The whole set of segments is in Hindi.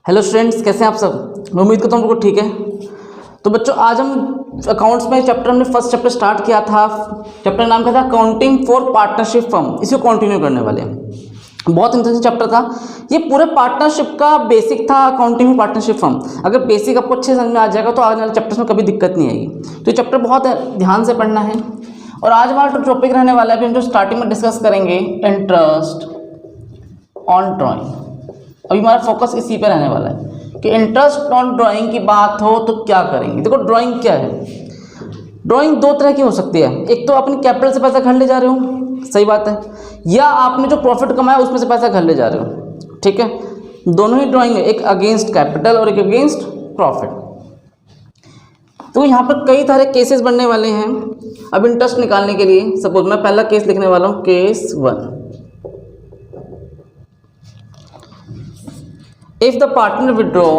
हेलो स्टूडेंट्स, कैसे हैं आप सब। मैं उम्मीद करता हूँ बिल्कुल ठीक है। तो बच्चों, आज हम अकाउंट्स में हमने फर्स्ट चैप्टर स्टार्ट किया था। चैप्टर का नाम क्या था? Accounting for partnership firm. इसको कंटिन्यू करने वाले हैं। बहुत इंटरेस्टिंग चैप्टर था ये। पूरे पार्टनरशिप का बेसिक था, अकाउंटिंग फॉर पार्टनरशिप फर्म। अगर बेसिक आपको अच्छे समझ में आ जाएगा तो आने वाले चैप्टर्स में कभी दिक्कत नहीं आएगी। तो ये चैप्टर बहुत ध्यान से पढ़ना है। और आज हमारा टॉपिक रहने वाला है, हम जो स्टार्टिंग में डिस्कस करेंगे, इंटरेस्ट ऑन ड्राइंग। अभी हमारा फोकस इसी पे रहने वाला है कि इंटरेस्ट ऑन ड्राइंग की बात हो तो क्या करेंगे। देखो, ड्राइंग क्या है? ड्राइंग दो तरह की हो सकती है। एक तो अपनी कैपिटल से पैसा घर ले जा रहे हो, सही बात है, या आपने जो प्रॉफिट कमाया उसमें से पैसा घर ले जा रहे हो, ठीक है। दोनों ही ड्राइंग है, एक अगेंस्ट कैपिटल और एक अगेंस्ट प्रॉफिट। तो यहाँ पर कई सारे केसेस बनने वाले हैं। अब इंटरेस्ट निकालने के लिए सपोज मैं पहला केस लिखने वाला हूँ, case 1। If a partner withdraw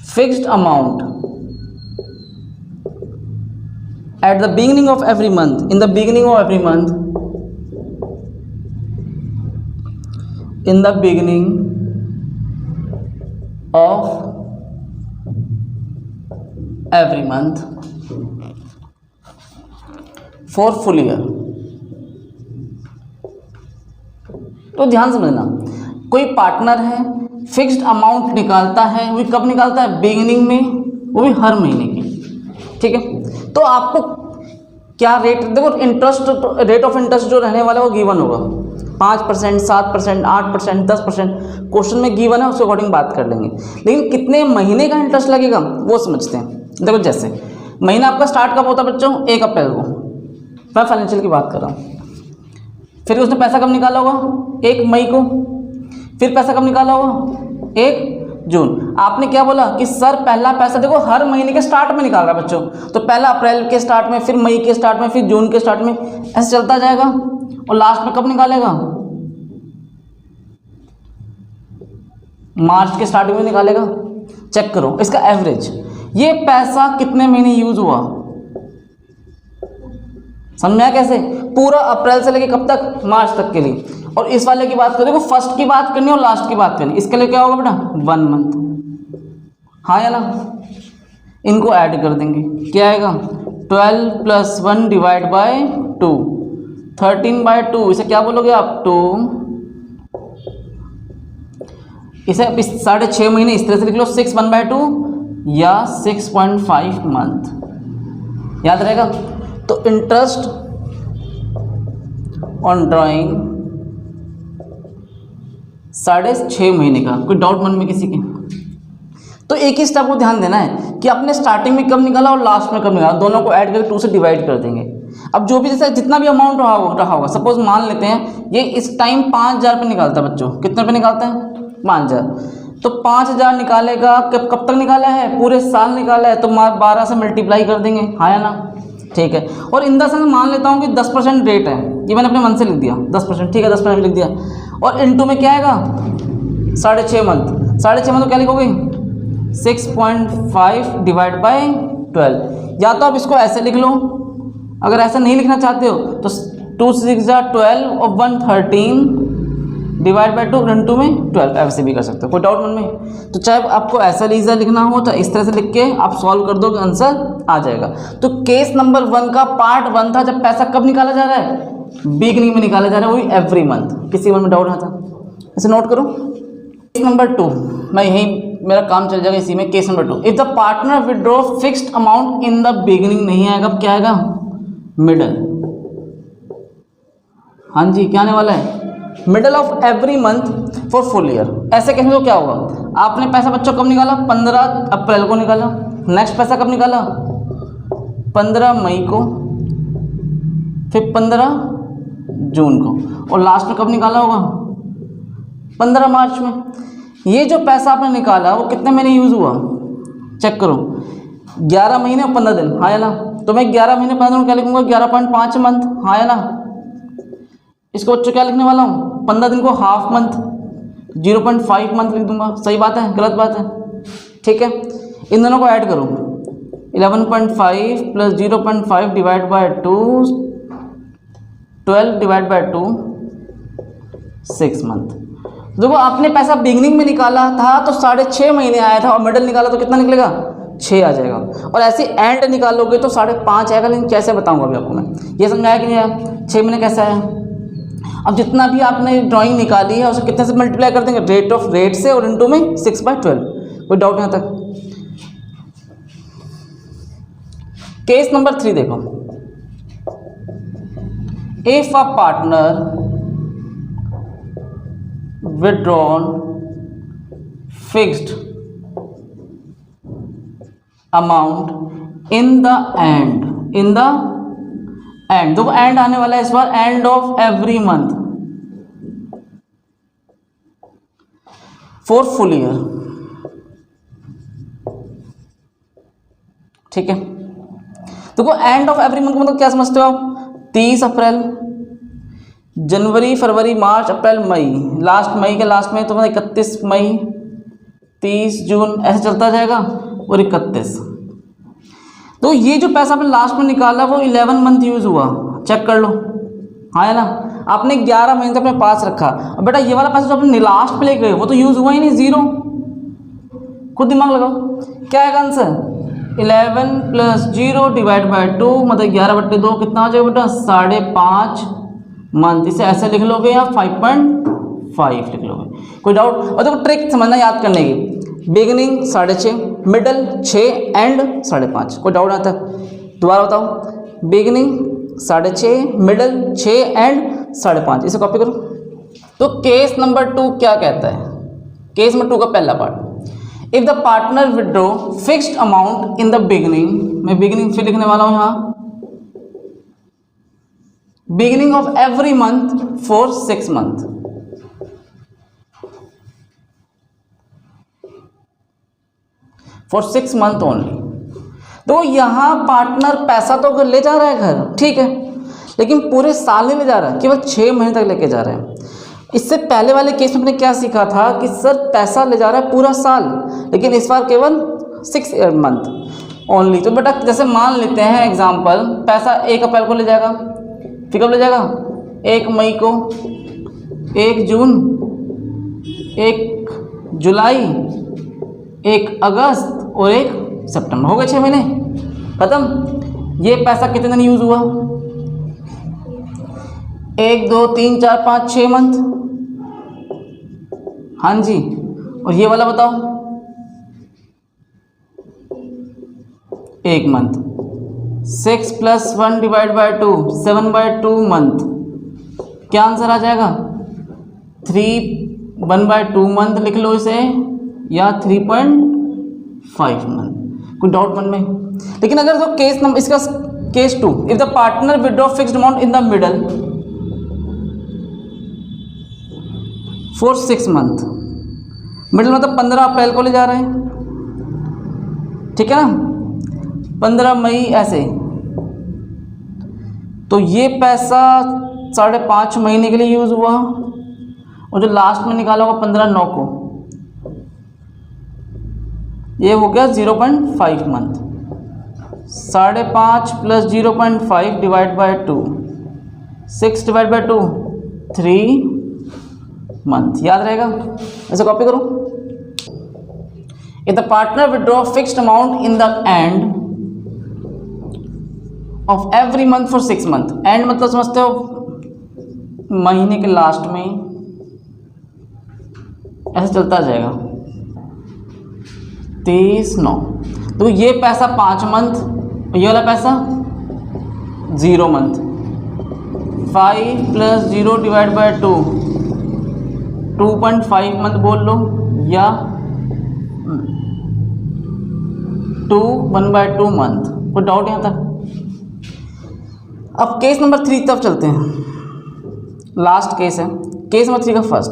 fixed amount at the beginning of every month, in the beginning of every month, in the beginning of every month for full year। तो ध्यान समझना, कोई पार्टनर है, फिक्स्ड अमाउंट निकालता है, वो कब निकालता है? बिगिनिंग में, वो भी हर महीने की, ठीक है। तो आपको क्या रेट, देखो इंटरेस्ट, रेट ऑफ इंटरेस्ट जो रहने वाला है वो गिवन होगा, 5%, 7%, 8%, 10%। क्वेश्चन में गिवन है, उसके अकॉर्डिंग बात कर लेंगे। लेकिन कितने महीने का इंटरेस्ट लगेगा वो समझते हैं। देखो, जैसे महीना आपका स्टार्ट कब होता है बच्चों? 1 अप्रैल को। मैं फाइनेंशियल की बात कर रहा हूँ। फिर उसने पैसा कब निकाला होगा? 1 मई को। फिर पैसा कब निकाला होगा? 1 जून। आपने क्या बोला कि सर पहला पैसा देखो हर महीने के स्टार्ट में निकाल रहा है बच्चों, तो पहला अप्रैल के स्टार्ट में, फिर मई के स्टार्ट में, फिर जून के स्टार्ट में, ऐसे चलता जाएगा। और लास्ट में कब निकालेगा? मार्च के स्टार्टिंग में निकालेगा। चेक करो इसका एवरेज, ये पैसा कितने महीने यूज हुआ, समझा कैसे? पूरा अप्रैल से लेके कब तक? मार्च तक के लिए। और इस वाले की बात करें, देखो फर्स्ट की बात करनी और लास्ट की बात करनी, इसके लिए क्या होगा बेटा? 1 मंथ, हाँ या ना? इनको ऐड कर देंगे, क्या आएगा? 12 + 1 डिवाइड बाय 2, 13/2। इसे क्या बोलोगे आप? 2। इसे 6.5 महीने इस तरह से लिख लो, 6 1/2 या 6.5 मंथ, याद रहेगा। तो इंटरेस्ट ऑन ड्राइंग 6.5 महीने का। कोई डाउट मन में किसी के? तो एक ही स्टेप को ध्यान देना है कि आपने स्टार्टिंग में कब निकाला और लास्ट में कब निकाला, दोनों को ऐड करके 2 से डिवाइड कर देंगे। अब जो भी जैसे जितना भी अमाउंट रहा होगा, सपोज मान लेते हैं ये इस टाइम 5,000 पे निकालता है बच्चों। कितने पे निकालता है? 5,000। तो 5,000 निकालेगा, कब तक निकाला है? पूरे साल निकाला है, तो 12 से मल्टीप्लाई कर देंगे, हाँ या ना? ठीक है। और इन द सेंस मान लेता हूँ कि 10% रेट है, ये मैंने अपने मन से लिख दिया 10%, ठीक है, 10% लिख दिया। और इनटू में क्या आएगा? 6.5 मंथ। 6.5 मंथ तो क्या लिखोगे? 6.5 डिवाइड बाय 12। या तो आप इसको ऐसे लिख लो, अगर ऐसा नहीं लिखना चाहते हो तो 2 6 12 और 1 13 डिवाइड बाय 2 इनटू में 12, ऐसे भी कर सकते हो। कोई डाउट मन में? तो चाहे आपको ऐसा लीजा लिखना हो तो इस तरह से लिख के आप सॉल्व कर दो, आंसर आ जाएगा। तो केस नंबर 1 का पार्ट 1 था, जब पैसा कब निकाला जा रहा है? बिगनिंग में निकाला जा रहा है, वही एवरी मंथ। किसी मन में डाउट आता इसे नोट करो। केस नंबर 2, मैं यहीं मेरा काम चल जाएगा इसी में। Case number 2, if the partner withdraw fixed amount in the beginning, नहीं आएगा, क्या आएगा? मिडल। हाँ जी, क्या आने वाला है? Middle of every month for full year. ऐसे कहने तो क्या होगा? आपने पैसा बच्चों कब निकाला? 15 अप्रैल को निकाला। नेक्स्ट पैसा कब निकाला? 15 मई को, फिर 15 जून को, और लास्ट में कब निकाला होगा? 15 मार्च में। ये जो पैसा आपने निकाला वो कितने महीने यूज हुआ? चेक करो, 11 महीने और 15 दिन, हाँ या ना? तो मैं 11 महीने 15 दिन क्या लिखूंगा? 11.5 मंथ, हाँ या ना? इसको बच्चों क्या लिखने वाला हूँ? 15 दिन को हाफ मंथ, 0.5 मंथ लिख दूंगा। सही बात है? गलत बात है? ठीक है। इन दोनों को ऐड करो, 11.5 plus 0.5 divide by 2, 12 divide by 2, 6 month. देखो आपने पैसा बिगनिंग में निकाला था तो 6.5 महीने आया था, और मिडल निकाला तो कितना निकलेगा, 6 आ जाएगा। और ऐसे एंड निकालोगे तो 5.5 आएगा। लेकिन कैसे बताऊंगा अभी आपको मैं, ये समझाया कि नहीं आया, 6 महीने कैसे आया। अब जितना भी आपने ड्राइंग निकाली है उसे कितने से मल्टीप्लाई कर देंगे, रेट से, और इनटू में 6/12। कोई डाउट यहाँ तक। केस नंबर 3 देखो, if a partner withdrawn fixed amount in the end देखो एंड आने वाला है इस बार, end of every month for full year. ठीक है, देखो एंड ऑफ एवरी मंथ का मतलब क्या समझते हो आप, 30 अप्रैल, जनवरी, फरवरी, मार्च, अप्रैल, मई, लास्ट मई के लास्ट में तो मतलब 31 मई, 30 जून, ऐसे चलता जाएगा, और 31। तो ये जो पैसा आपने लास्ट में निकाला वो 11 मंथ यूज हुआ, चेक कर लो, हाँ है ना। आपने 11 महीने तक अपने पास रखा, और बेटा ये वाला पैसा जो आपने लास्ट पे ले गए वो तो यूज हुआ ही नहीं, 0। खुद दिमाग लगाओ, क्या है आंसर, 11 प्लस 0 डिवाइड बाय 2, मतलब 11/2 कितना हो जाएगा बेटा, 5.5 मंथ। इसे ऐसे लिख लोगे या 5.5 लिख लोगे, कोई डाउट। और देखो ट्रिक समझना याद करने की, बिगिनिंग 6.5, मिडल 6, एंड 5.5। कोई डाउट आता है, दोबारा बताओ, बिगिनिंग 6.5, मिडल 6, एंड 5.5। इसे कॉपी करो। तो केस नंबर 2 क्या कहता है, केस नंबर 2 का पहला part, if the partner withdraw fixed amount in the beginning, मैं बिगिनिंग फिर लिखने वाला हूं यहाँ, beginning of every month for 6 month, for 6 month only। तो यहां पार्टनर पैसा तो ले जा रहा है घर, ठीक है, लेकिन पूरे साल नहीं ले जा रहा है, केवल 6 महीने तक लेके जा रहे हैं। इससे पहले वाले केस में हमने क्या सीखा था कि सर पैसा ले जा रहा है पूरा साल, लेकिन इस बार केवल 6 मंथ ओनली। तो बेटा जैसे मान लेते हैं एग्जांपल, पैसा 1 अप्रैल को ले जाएगा, फिर कब ले जाएगा, 1 मई को, 1 जून, 1 जुलाई, 1 अगस्त और 1 सितंबर। हो गए 6 महीने खत्म। ये पैसा कितने दिन यूज हुआ, 1 2 3 4 5 6 मंथ, हाँ जी। और ये वाला बताओ, 1 मंथ, 6 + 1 डिवाइड बाय 2, 7/2 मंथ। क्या आंसर आ जाएगा, 1/2 मंथ लिख लो इसे, या 3.5 मंथ। कोई डाउट मन में। लेकिन अगर तो केस नंबर इसका case 2, if the partner withdraw fixed amount in the middle for 6 month, middle मतलब 15 अप्रैल को ले जा रहे हैं, ठीक है ना, 15 मई ऐसे। तो ये पैसा 5.5 महीने के लिए यूज हुआ, और जो लास्ट में निकाला होगा 15/9 को, ये हो गया 0.5 month. 5.5 + 0.5 divide by 2, 6 divide by 2, 3 month. याद रहेगा, ऐसे कॉपी करो। If the partner withdraw fixed amount in the end of every month for 6 month, and मतलब समझते हो महीने के लास्ट में, ऐसे चलता जाएगा, 30/9। तो ये पैसा 5 मंथ, ये वाला पैसा 0 मंथ। 5 + 0 डिवाइड बाय 2, 2.5 मंथ बोल लो, या 1/2 मंथ। कोई डाउट यहाँ तक। अब केस नंबर 3 तब चलते हैं, लास्ट केस है, केस नंबर 3 का first.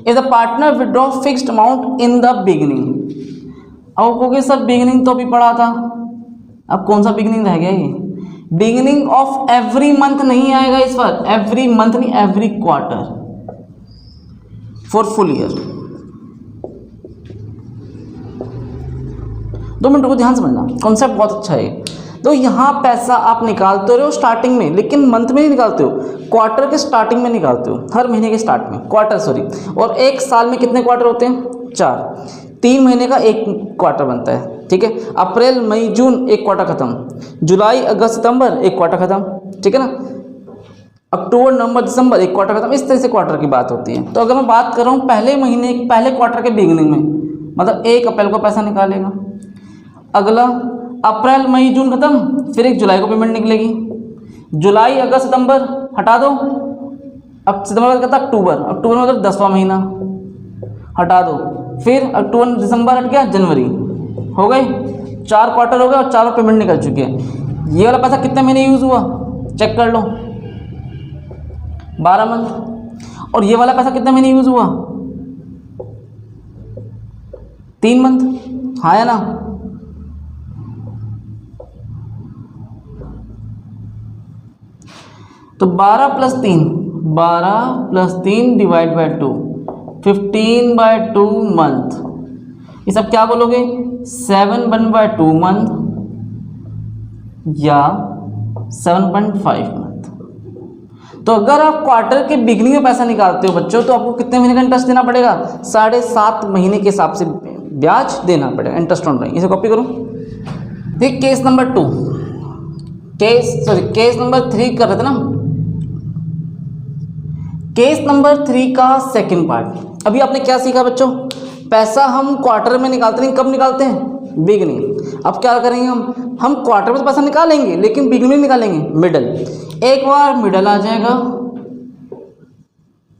If the partner withdraw fixed amount in the beginning, अब कहोगे सर बिगिनिंग तो अभी पढ़ा था, अब कौन सा बिगिनिंग रह गया ये, बिगिनिंग ऑफ एवरी मंथ नहीं आएगा इस बार, एवरी मंथ नहीं, every quarter for full year. 2 minute को ध्यान समझना, कॉन्सेप्ट बहुत अच्छा है। तो यहाँ पैसा आप निकालते रहे हो स्टार्टिंग में, लेकिन मंथ में नहीं निकालते हो, क्वार्टर के स्टार्टिंग में निकालते हो, हर महीने के स्टार्ट में, क्वार्टर सॉरी। और एक साल में कितने क्वार्टर होते हैं? 4, 3 महीने का एक क्वार्टर बनता है, ठीक है। अप्रैल मई जून एक क्वार्टर खत्म, जुलाई अगस्त सितंबर एक क्वार्टर खत्म, ठीक है ना। अक्टूबर नवंबर दिसंबर एक क्वार्टर खत्म, इस तरह से क्वार्टर की बात होती है। तो अगर मैं बात कर रहा हूँ पहले महीने पहले क्वार्टर के बिगिनिंग में, मतलब 1 अप्रैल को पैसा निकालेगा, अगला अप्रैल मई जून खत्म, फिर 1 जुलाई को पेमेंट निकलेगी, जुलाई अगस्त सितंबर हटा दो, अब सितंबर का अक्टूबर, अक्टूबर में मतलब 10वां महीना हटा दो, फिर अक्टूबर दिसंबर हट गया, जनवरी हो गए, 4 क्वार्टर हो गए और 4 पेमेंट निकल चुके हैं। ये वाला पैसा कितने महीने यूज़ हुआ चेक कर लो, 12 मंथ। और ये वाला पैसा कितने महीने यूज़ हुआ? 3 मंथ, हाँ या ना? तो 12 + 3 डिवाइड बाय 2, 15/2 मंथ। ये सब क्या बोलोगे? 7/2 मंथ या 7.5 मंथ। तो अगर आप क्वार्टर के बिगनिंग में पैसा निकालते हो बच्चों, तो आपको कितने महीने का इंटरेस्ट देना पड़ेगा? 7.5 महीने के हिसाब से ब्याज देना पड़ेगा, इंटरेस्ट ऑन रही। इसे कॉपी करो। देखिए केस नंबर 2, केस नंबर 3 कर रहे थे ना, केस नंबर 3 का सेकंड पार्ट। अभी आपने क्या सीखा बच्चों? पैसा हम क्वार्टर में निकालते नहीं, कब निकालते हैं? बिगनिंग। अब क्या करेंगे हम क्वार्टर में तो पैसा निकालेंगे, लेकिन बिगनिंग में निकालेंगे मिडल। एक बार मिडल आ जाएगा,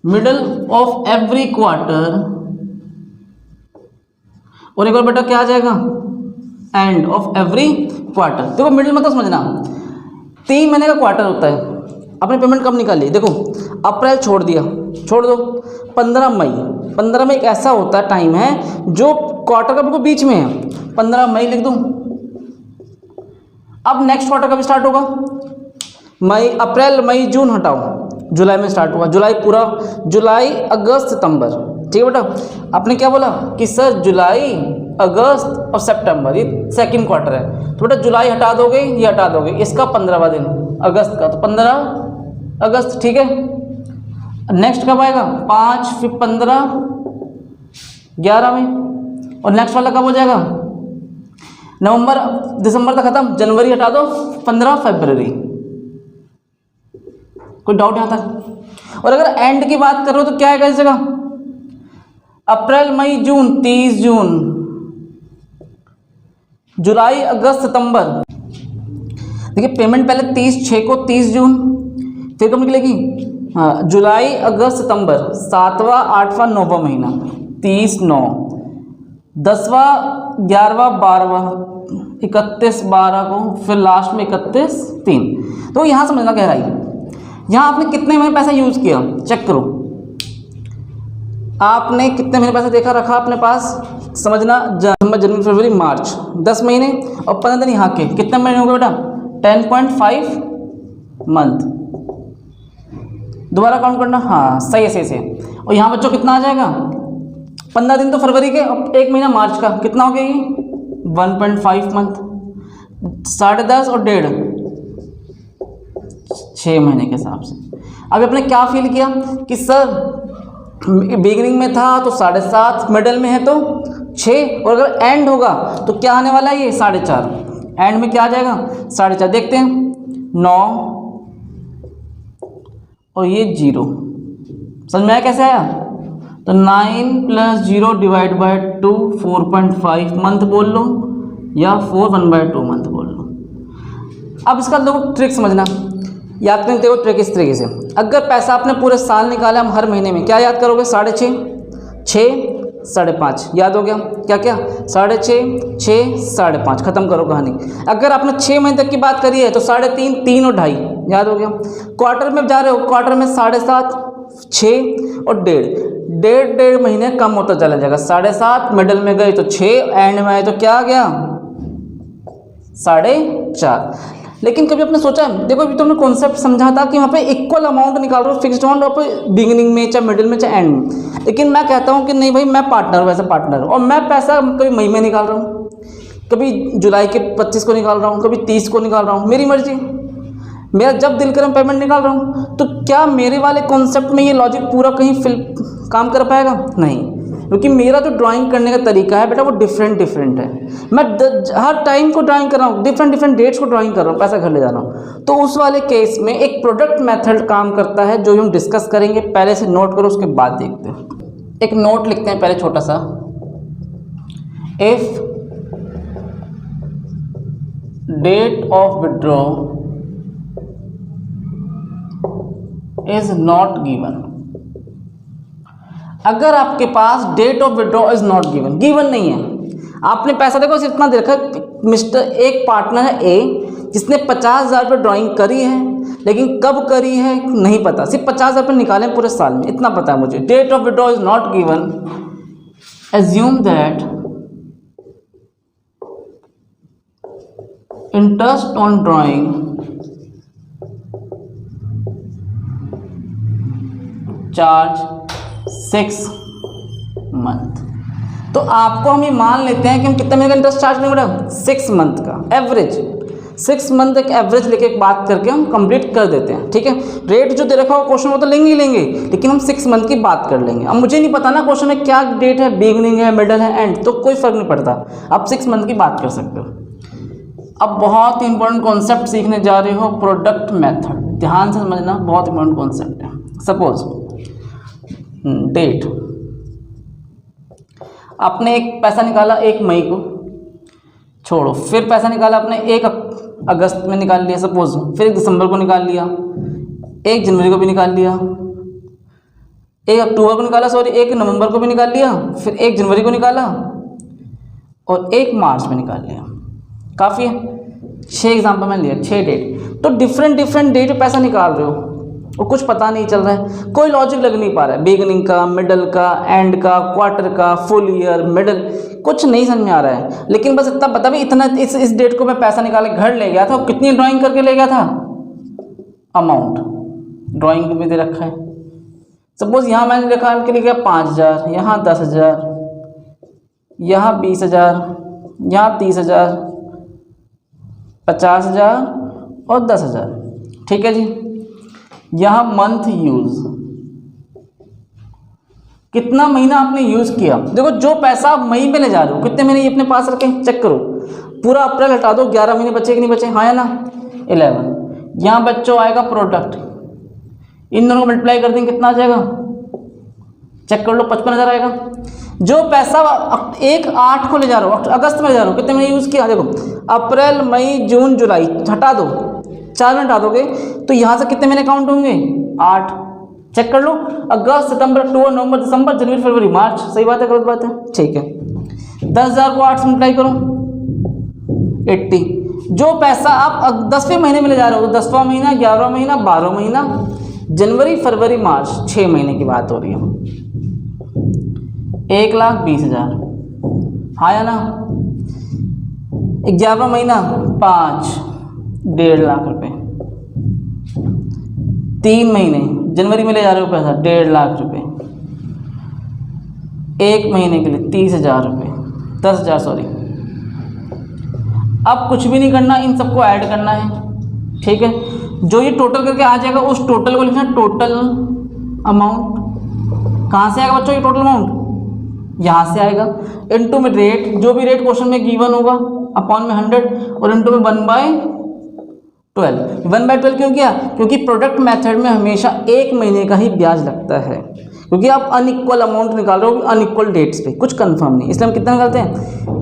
मिडल ऑफ एवरी क्वार्टर, और एक बार बेटा क्या आ जाएगा? And of every quarter. देखो मिडल मतलब समझना, 3 महीने का क्वार्टर होता है। आपने पेमेंट कब निकाली? देखो अप्रैल छोड़ दिया, छोड़ दो, 15 मई एक ऐसा होता है टाइम है जो क्वार्टर का बिल्कुल बीच में है, 15 मई लिख दूं। अब नेक्स्ट क्वार्टर कब स्टार्ट होगा? अप्रैल मई जून हटाओ, जुलाई में स्टार्ट हुआ, जुलाई पूरा, जुलाई अगस्त सितंबर, ठीक है बेटा। आपने क्या बोला कि सर जुलाई अगस्त और सितंबर ये सेकंड क्वार्टर है, तो बेटा जुलाई हटा दोगे, ये हटा दोगे, इसका 15वां दिन अगस्त का, तो 15 अगस्त, ठीक है। नेक्स्ट कब आएगा? 5, फिर 15, 11 में, और नेक्स्ट वाला कब हो जाएगा? नवंबर दिसंबर तक खत्म, जनवरी हटा दो, 15 फरवरी। कोई डाउट यहाँ तक? और अगर एंड की बात कर रहे हो तो क्या आएगा इस जगह? अप्रैल मई जून 30 जून, जुलाई अगस्त सितंबर। देखिए पेमेंट पहले 30/6 को 30 जून, फिर कब निकलेगी? हाँ, जुलाई अगस्त सितंबर, 7वां 8वां 9वां महीना, 30/9, 10वां 11वां 12वां, 31/12 को, फिर लास्ट में 31/3। तो यहाँ समझना गहराई, यहाँ आपने कितने महीने पैसा यूज़ किया चेक करो। आपने कितने महीने पैसा देखा रखा अपने पास, समझना, जनवरी फरवरी मार्च, 10 महीने और 15 दिन यहाँ के, कितने महीने हो गए बेटा? 10.5 मंथ। दोबारा काउंट करना, हाँ सही है। और यहाँ बच्चों कितना आ जाएगा? 15 दिन तो फरवरी के, अब 1 महीना मार्च का, कितना हो गया ये? 1.5 मंथ, 10.5 और 1.5, 6 महीने के हिसाब से। अभी आपने क्या फील किया कि सर बिगिनिंग में था तो 7.5, मिडल में है तो 6, और अगर एंड होगा तो क्या आने वाला है? ये 4.5। एंड में क्या आ जाएगा? 4.5। देखते हैं, 9 और ये 0, समझ में आया कैसे आया? तो 9 + 0 डिवाइड बाय 2, 4.5 मंथ बोल लो, या 4/1/2 मंथ बोल लो। अब इसका लोग ट्रिक समझना, याद करते हो ट्रिक इस तरीके से। अगर पैसा आपने पूरे साल निकाला, हम हर महीने में क्या याद करोगे? 6.5, 6, 5.5 याद हो गया? क्या 6.5, 6, 5.5, खत्म करो कहानी। अगर आपने 6 महीने तक की बात करी है तो 3.5, 3 और 2.5 याद हो गया। क्वार्टर में जा रहे हो, क्वार्टर में 7.5, 6 और 1.5 महीने कम होता चला जाएगा। 7.5 मिडल में गए तो 6, एंड में आए तो क्या आ गया? 4.5। लेकिन कभी आपने सोचा, देखो अभी तुमने कॉन्सेप्ट समझा था कि वहाँ पे इक्वल अमाउंट निकाल रहे हो, फिक्स्ड अमाउंट आप बिगिनिंग में, चाहे मिडिल में, चाहे एंड में। लेकिन मैं कहता हूँ कि नहीं भाई, मैं पार्टनर हूँ, वैसे पार्टनर हूँ, और मैं पैसा कभी मई में निकाल रहा हूँ, कभी जुलाई के 25 को निकाल रहा हूँ, कभी 30 को निकाल रहा हूँ, मेरी मर्जी, मेरा जब दिल करे पेमेंट निकाल रहा हूँ। तो क्या मेरे वाले कॉन्सेप्ट में ये लॉजिक पूरा कहीं काम कर पाएगा? नहीं, क्योंकि मेरा जो ड्राइंग करने का तरीका है बेटा वो डिफरेंट है। मैं हर टाइम को ड्राइंग कर रहा हूँ, डिफरेंट डेट्स को ड्राइंग कर रहा हूँ, पैसा घर ले जा रहा हूँ। तो उस वाले केस में एक प्रोडक्ट मेथड काम करता है जो हम डिस्कस करेंगे। पहले से नोट करो, उसके बाद देखते हैं। एक नोट लिखते हैं पहले छोटा सा। If date of withdraw is not given, अगर आपके पास date of withdraw is not given नहीं है, आपने पैसा देखो इतना देखा, मिस्टर एक पार्टनर है ए जिसने 50,000 रुपये ड्राइंग करी है, लेकिन कब करी है नहीं पता, सिर्फ 50,000 रुपये निकाले पूरे साल में, इतना पता है मुझे। Date of withdraw is not given, assume that interest on drawing charge 6 month. तो आपको हम ये मान लेते हैं कि हम कितना महीने का इंटरेस्ट चार्ज करेंगे बेटा? 6 मंथ का एवरेज, 6 मंथ एक एवरेज लेके एक बात करके हम कंप्लीट कर देते हैं, ठीक है। रेट जो दे रखा हो क्वेश्चन वो तो लेंगे ही लेंगे, लेकिन हम 6 मंथ की बात कर लेंगे। अब मुझे नहीं पता ना क्वेश्चन में क्या डेट है, बिगिनिंग है, मिडल है, एंड, तो कोई फर्क नहीं पड़ता, आप 6 मंथ की बात कर सकते हो। अब बहुत इंपॉर्टेंट कॉन्सेप्ट सीखने जा रहे हो, प्रोडक्ट मेथड, ध्यान से समझना, बहुत इंपॉर्टेंट कॉन्सेप्ट है। सपोज डेट, आपने एक पैसा निकाला 1 मई को, छोड़ो, फिर पैसा निकाला आपने 1 अगस्त में निकाल लिया सपोज, फिर 1 दिसंबर को निकाल लिया, 1 जनवरी को भी निकाल लिया, 1 अक्टूबर को निकाला, सॉरी 1 नवंबर को भी निकाल लिया, फिर 1 जनवरी को निकाला और 1 मार्च में निकाल लिया। काफ़ी है, 6 एग्जाम्पल मैंने लिया, 6 डेट। तो डिफरेंट डेट पे पैसा निकाल रहे हो और कुछ पता नहीं चल रहा है, कोई लॉजिक लग नहीं पा रहा है, बिगिनिंग का, मिडल का, एंड का, क्वार्टर का, फुल ईयर, मिडल, कुछ नहीं समझ में आ रहा है। लेकिन बस इतना पता भी, इतना इस डेट को मैं पैसा निकाल के घर ले गया था, कितनी ड्राइंग करके ले गया था, अमाउंट ड्राइंग में दे रखा है। सपोज यहाँ मैंने निकाल के ले गया 5,000, यहाँ 10,000, यहाँ 20,000, यहाँ 30,000, 50,000 और 10,000, ठीक है जी। यहाँ मंथ यूज, कितना महीना आपने यूज किया। देखो जो पैसा आप मई में ले जा रहे हो, कितने महीने ये अपने पास रखें, चेक करो, पूरा अप्रैल हटा दो, 11 महीने बचे कि नहीं बचे, हाँ या ना, 11। यहाँ बच्चों आएगा प्रोडक्ट, इन दोनों को मल्टीप्लाई कर देंगे, कितना आ जाएगा, चेक कर लो, 55,000 आएगा। जो पैसा 1/8 को ले जा रहा हो, अगस्त में ले जा रहा हो, कितने महीने यूज किया, देखो अप्रैल, मई, जून, जुलाई, हटा दो, 4 महीने हटा दोगे तो यहाँ से कितने महीने काउंट होंगे, 8। चेक कर लो, अगस्त, सितंबर, अक्टूबर, नवंबर, दिसंबर, जनवरी, फरवरी, मार्च, सही बात है गलत बात है, ठीक है। 10,000 को 8 से मल्टीप्लाई करो, 80। जो पैसा आप 10वें महीने में ले जा रहे हो, 10वां महीना, 11वां महीना, 12वां महीना, जनवरी, फरवरी, मार्च, 6 महीने की बात हो रही है, 1,20,000, हाँ या ना। 11वां महीना 5, 1.5 लाख रुपए। 3 महीने, जनवरी में ले जा रहे हो पैसा 1.5 लाख रुपए, 1 महीने के लिए 30,000 रुपये, 10,000 सॉरी। अब कुछ भी नहीं करना, इन सबको ऐड करना है, ठीक है। जो ये टोटल करके आ जाएगा उस टोटल को लिखना टोटल अमाउंट। कहाँ से आएगा बच्चों ये टोटल अमाउंट, यहाँ से आएगा, इनटू में रेट, जो भी रेट क्वेश्चन में गिवन होगा, अपॉन में 100 और इनटू में 1/12। 1/12 क्यों किया, क्योंकि प्रोडक्ट मेथड में हमेशा 1 महीने का ही ब्याज लगता है, क्योंकि आप अनइक्वल अमाउंट निकाल रहे हो अनइक्वल डेट्स पे, कुछ कंफर्म नहीं, इसलिए हम कितना निकालते हैं,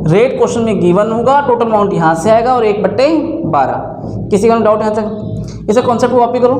रेट क्वेश्चन में गिवन होगा, टोटल अमाउंट यहाँ से आएगा और 1/12। किसी का डाउट यहाँ तक, इसे कॉन्सेप्ट को कॉपी करो।